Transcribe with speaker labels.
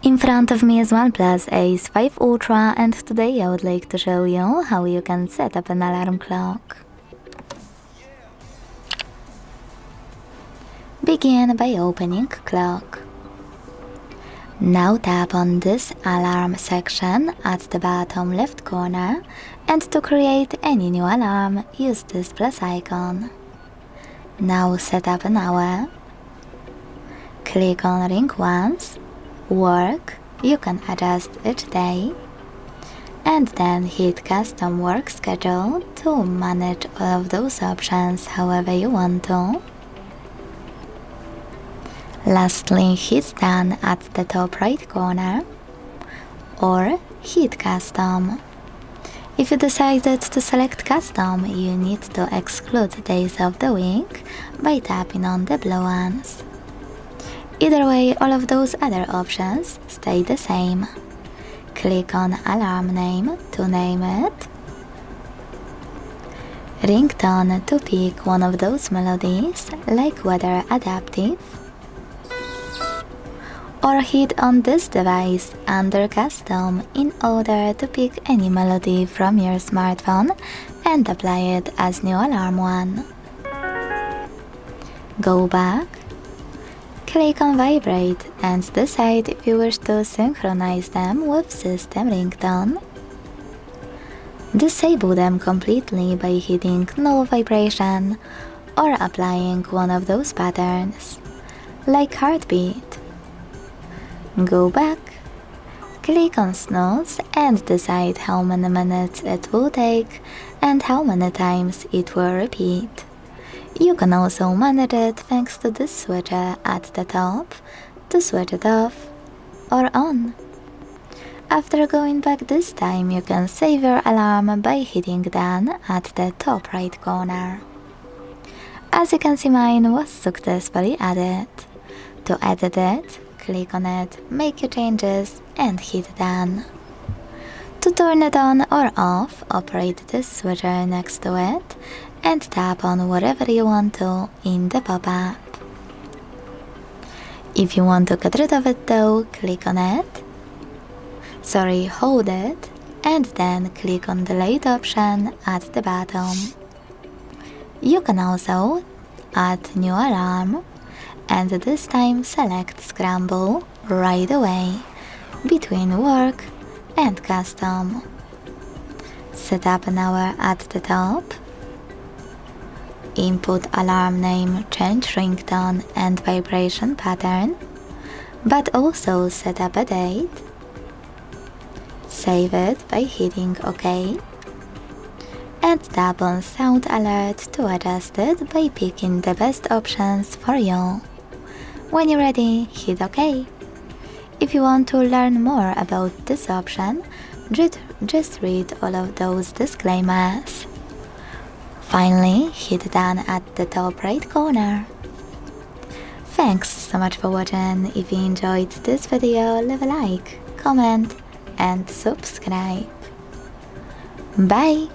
Speaker 1: In front of me is OnePlus Ace 5 Ultra, and today I would like to show you how you can set up an alarm clock. Begin by opening clock. Now tap on this alarm section at the bottom left corner, and to create any new alarm, use this plus icon. Now set up an hour. Click on ring once. Work, you can adjust each day, and then hit custom work schedule to manage all of those options however you want to. Lastly, hit done at the top right corner, or hit custom. If you decided to select custom, you need to exclude days of the week by tapping on the blue ones. Either way, all of those other options stay the same. Click on alarm name to name it, ringtone to pick one of those melodies like weather adaptive, or hit on this device under custom in order to pick any melody from your smartphone and apply it as new alarm one. Go back. Click on Vibrate and decide if you wish to synchronize them with system ringtone. Disable them completely by hitting No Vibration or applying one of those patterns, like Heartbeat. Go back, click on Snooze and decide how many minutes it will take and how many times it will repeat. You can also manage it thanks to this switcher at the top to switch it off or on. After going back this time, you can save your alarm by hitting Done at the top right corner. As you can see, mine was successfully added. To edit it, click on it, make your changes and hit Done. To turn it on or off, operate this switcher next to it and tap on whatever you want to in the pop-up. If you want to get rid of it though, click on it, hold it, and then click on Delete option at the bottom. You can also add new alarm, and this time select Scramble right away between Work and Custom. Set up an hour at the top. Input alarm name, change ringtone and vibration pattern, but also set up a date. Save it by hitting OK. And tap on Sound Alert to adjust it by picking the best options for you. When you're ready, hit OK. If you want to learn more about this option, just read all of those disclaimers. Finally, hit Done at the top right corner. Thanks so much for watching. If you enjoyed this video, leave a like, comment and subscribe. Bye!